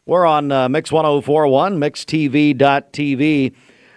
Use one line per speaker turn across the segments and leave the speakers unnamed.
We're on Mix 1041, mixtv.tv,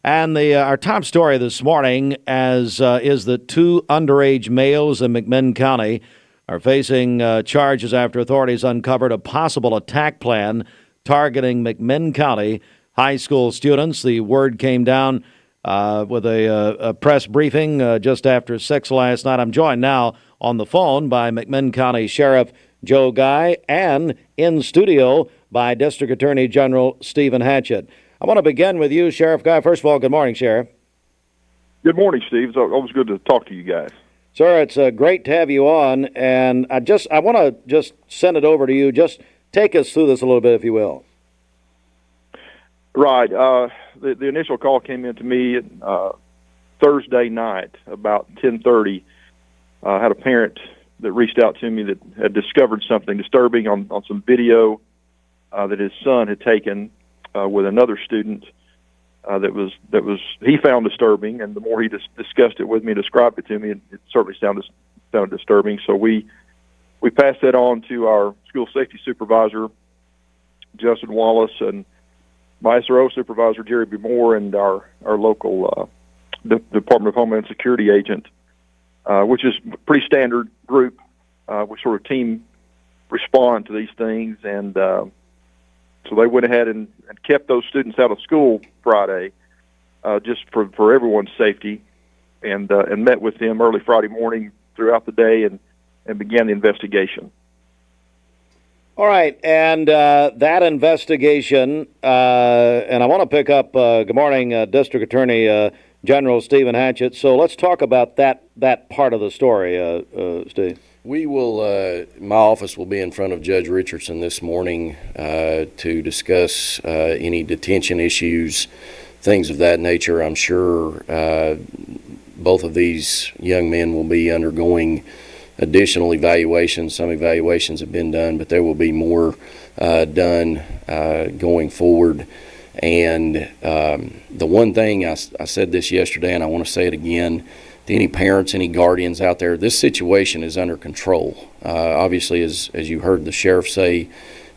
and our top story this morning is that two underage males in McMinn County are facing charges after authorities uncovered a possible attack plan targeting McMinn County high school students. The word came down with a press briefing just after 6 last night. I'm joined now on the phone by McMinn County Sheriff Joe Guy and in studio by District Attorney General Stephen Hatchett. I want to begin with you, Sheriff Guy. First of all, good morning, Sheriff.
Good morning, Steve. It's always good to talk to you guys.
Sir, it's great to have you on, and I want to just send it over to you. Just take us through this a little bit, if you will.
Right. The initial call came in to me Thursday night about 10:30. I had a parent that reached out to me that had discovered something disturbing on some video that his son had taken with another student that was he found disturbing, and the more he discussed it with me, described it to me, it certainly sounded disturbing. So we passed that on to our school safety supervisor, Justin Wallace, and my SRO supervisor, Jerry B. Moore, and our local Department of Homeland Security agent, which is a pretty standard group. We sort of team respond to these things, and so they went ahead and kept those students out of school Friday, just for everyone's safety, and met with them early Friday morning throughout the day and began the investigation.
All right, and that investigation, and I want to pick up, good morning, District Attorney General Stephen Hatchett. So let's talk about that part of the story, Steve.
We will, my office will be in front of Judge Richardson this morning to discuss any detention issues, things of that nature. I'm sure both of these young men will be undergoing additional evaluations. Some evaluations have been done, but there will be more done going forward. And the one thing, I said this yesterday, and I want to say it again, to any parents, any guardians out there, this situation is under control. Obviously, as you heard the sheriff say,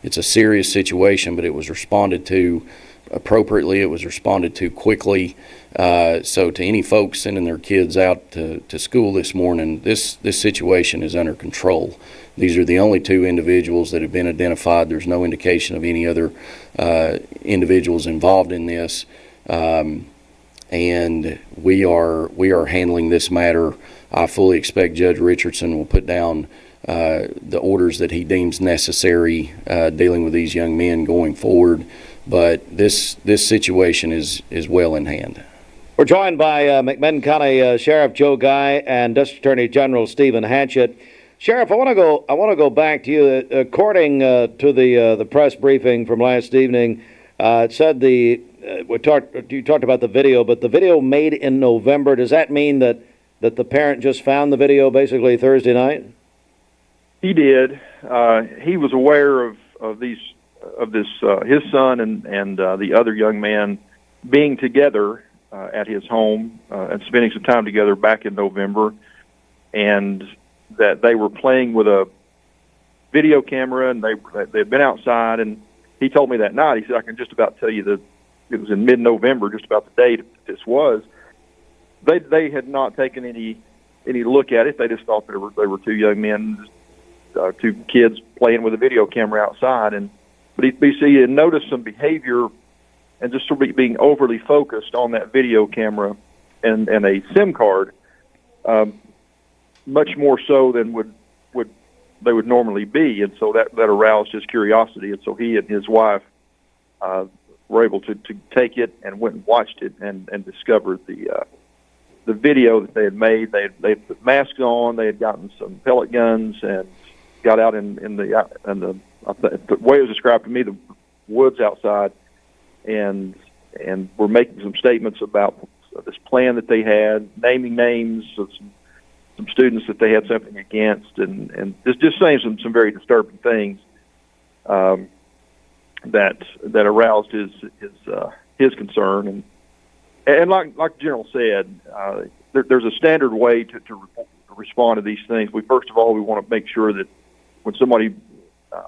it's a serious situation, but it was responded to appropriately. It was responded to quickly. So to any folks sending their kids out to school this morning, this situation is under control. These are the only two individuals that have been identified. There's no indication of any other individuals involved in this. And we are handling this matter. I fully expect Judge Richardson will put down the orders that he deems necessary dealing with these young men going forward. But this situation is well in hand.
We're joined by McMinn County Sheriff Joe Guy and District Attorney General Stephen Hatchett. Sheriff, I want to go back to you. According to the press briefing from last evening, it said you talked about the video, but the video made in November. Does that mean that the parent just found the video basically Thursday night?
He did. He was aware of this his son and the other young man being together at his home and spending some time together back in November, and that they were playing with a video camera, and they had been outside. And he told me that night, he said, I can just about tell you that it was in mid-November, just about the date this was. They had not taken any look at it. They just thought they were two young men, two kids playing with a video camera outside. But he had noticed some behavior and just sort of being overly focused on that video camera and a SIM card, much more so than they would normally be. And so that aroused his curiosity. And so he and his wife were able to take it and went and watched it and discovered the video that they had made. They had put masks on. They had gotten some pellet guns and got out in the way it was described to me, the woods outside, and were making some statements about this plan that they had, naming names of some students that they had something against, and just saying some very disturbing things that aroused his concern. And like the General said, there's a standard way to respond to these things. First of all, we want to make sure that when somebody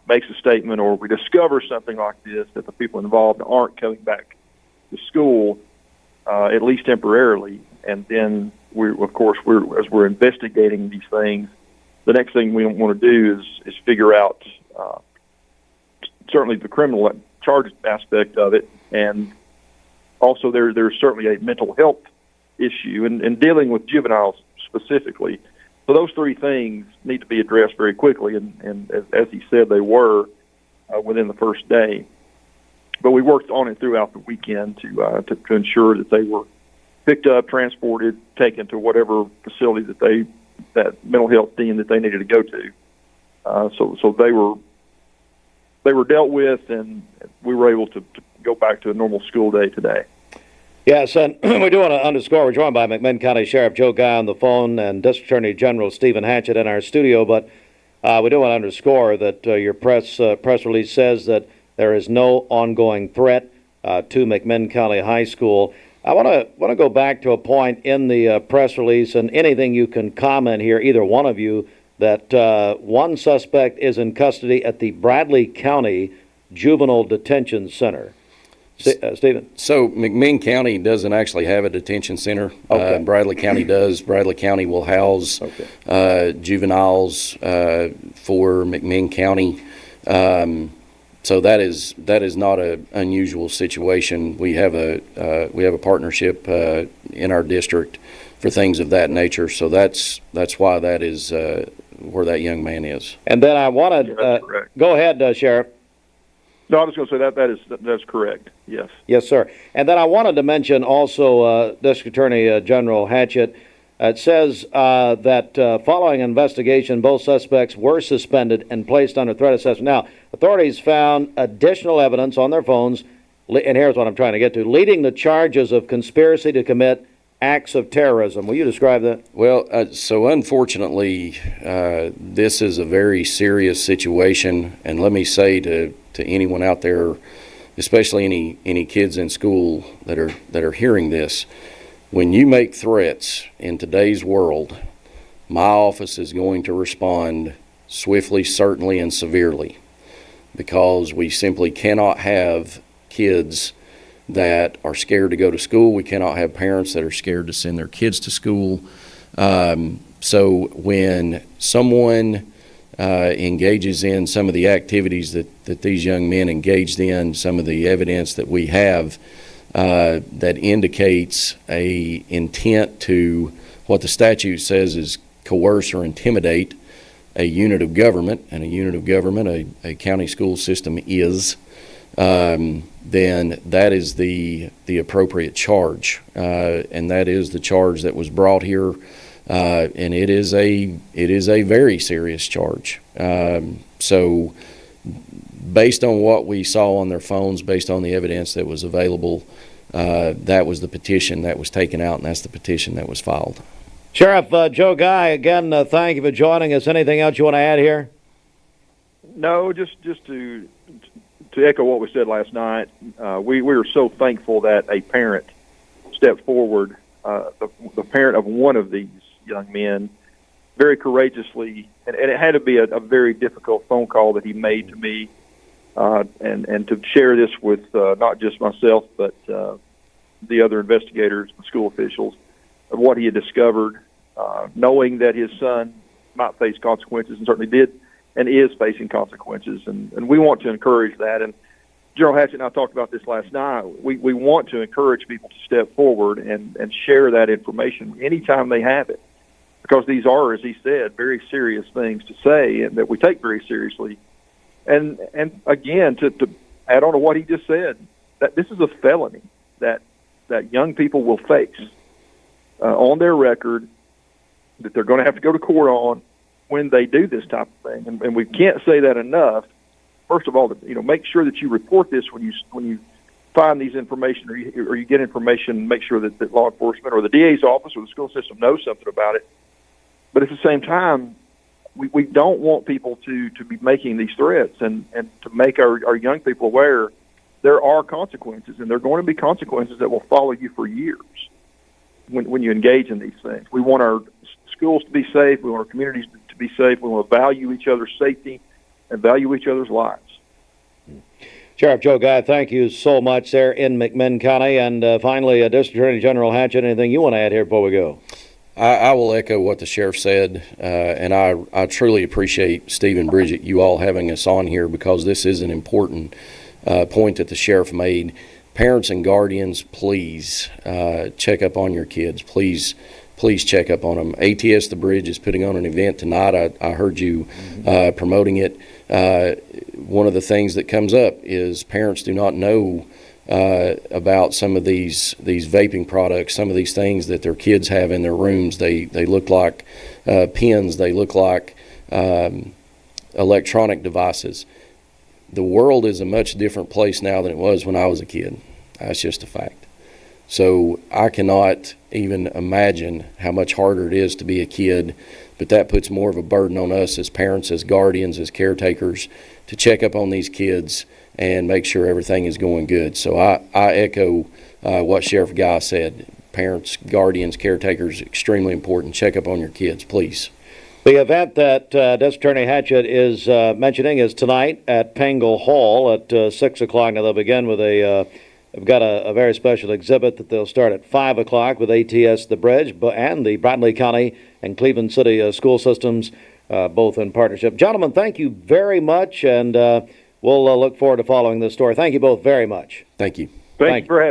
makes a statement or we discover something like this, that the people involved aren't coming back to school, at least temporarily. And then as we're investigating these things, the next thing we want to do is figure out certainly the criminal charge aspect of it, and also there's certainly a mental health issue and dealing with juveniles specifically. So those three things need to be addressed very quickly, and as he said, they were within the first day. But we worked on it throughout the weekend to ensure that they were picked up, transported, taken to whatever facility that mental health deemed that they needed to go to. So they were dealt with, and we were able to go back to a normal school day today.
Yes, and we do want to underscore, we're joined by McMinn County Sheriff Joe Guy on the phone and District Attorney General Stephen Hatchett in our studio, but we do want to underscore that your press release says that there is no ongoing threat to McMinn County High School. I want to go back to a point in the press release, and anything you can comment here, either one of you, that one suspect is in custody at the Bradley County Juvenile Detention Center. Stephen?
So McMinn County doesn't actually have a detention center.
Okay.
Bradley County does. Bradley County will house juveniles for McMinn County. So that is not an unusual situation. We have a partnership in our district for things of that nature. So that's why that is where that young man is.
And then I wanted go ahead, Sheriff.
No, I was going to say that's correct. Yes.
Yes, sir. And then I wanted to mention also District Attorney General Hatchett. It says that following investigation, both suspects were suspended and placed under threat assessment. Now, authorities found additional evidence on their phones, and here's what I'm trying to get to, leading to charges of conspiracy to commit acts of terrorism. Will you describe that? Well,
so unfortunately, this is a very serious situation, and let me say to anyone out there, especially any kids in school that are hearing this, when you make threats in today's world, my office is going to respond swiftly, certainly, and severely, because we simply cannot have kids that are scared to go to school. We cannot have parents that are scared to send their kids to school. So when someone engages in some of the activities that these young men engaged in, some of the evidence that we have that indicates a intent to what the statute says is coerce or intimidate a unit of government, and a unit of government, a county school system is, then that is the appropriate charge, and that is the charge that was brought here, and it is a very serious charge. So based on what we saw on their phones, based on the evidence that was available, that was the petition that was taken out, and that's the petition that was filed.
Sheriff Joe Guy, again, thank you for joining us. Anything else you want to add here?
No, just to echo what we said last night, we were so thankful that a parent stepped forward, the parent of one of these young men, very courageously, and it had to be a very difficult phone call that he made to me, and to share this with not just myself, but the other investigators and school officials, of what he had discovered, knowing that his son might face consequences, and certainly did, and is facing consequences. And we want to encourage that. And General Hatchett and I talked about this last night. We want to encourage people to step forward and share that information anytime they have it, because these are, as he said, very serious things to say and that we take very seriously. And again, to add on to what he just said, that this is a felony that young people will face on their record, that they're going to have to go to court on when they do this type of thing. And we can't say that enough. First of all, make sure that you report this when you find these information, or you get information. Make sure that law enforcement or the DA's office or the school system knows something about it. But at the same time, we don't want people to be making these threats, and to make our young people aware there are consequences, and there are going to be consequences that will follow you for years when you engage in these things. We want our schools to be safe. We want our communities to be safe. We want to value each other's safety. and value each other's lives.
Sheriff Joe Guy, thank you so much there in McMinn County. And finally, District Attorney General Hatchett, anything you want to add here before we go?
I will echo what the sheriff said, and I truly appreciate Steve and Bridget, you all having us on here, because this is an important point that the sheriff made. Parents and guardians, please check up on your kids. Please check up on them. ATS The Bridge is putting on an event tonight. I heard you promoting it. One of the things that comes up is parents do not know about some of these vaping products, some of these things that their kids have in their rooms. They look like pens. They look like electronic devices. The world is a much different place now than it was when I was a kid. That's just a fact. So I cannot even imagine how much harder it is to be a kid, but that puts more of a burden on us as parents, as guardians, as caretakers, to check up on these kids and make sure everything is going good. So I echo what Sheriff Guy said. Parents, guardians, caretakers, extremely important. Check up on your kids, please.
The event that District Attorney Hatchett is mentioning is tonight at Pangle Hall at 6 o'clock. Now they'll begin with they've got a very special exhibit that they'll start at 5 o'clock with ATS The Bridge and the Bradley County and Cleveland City school systems, both in partnership. Gentlemen, thank you very much, and we'll look forward to following this story. Thank you both very much.
Thank you.
Thank you for having me.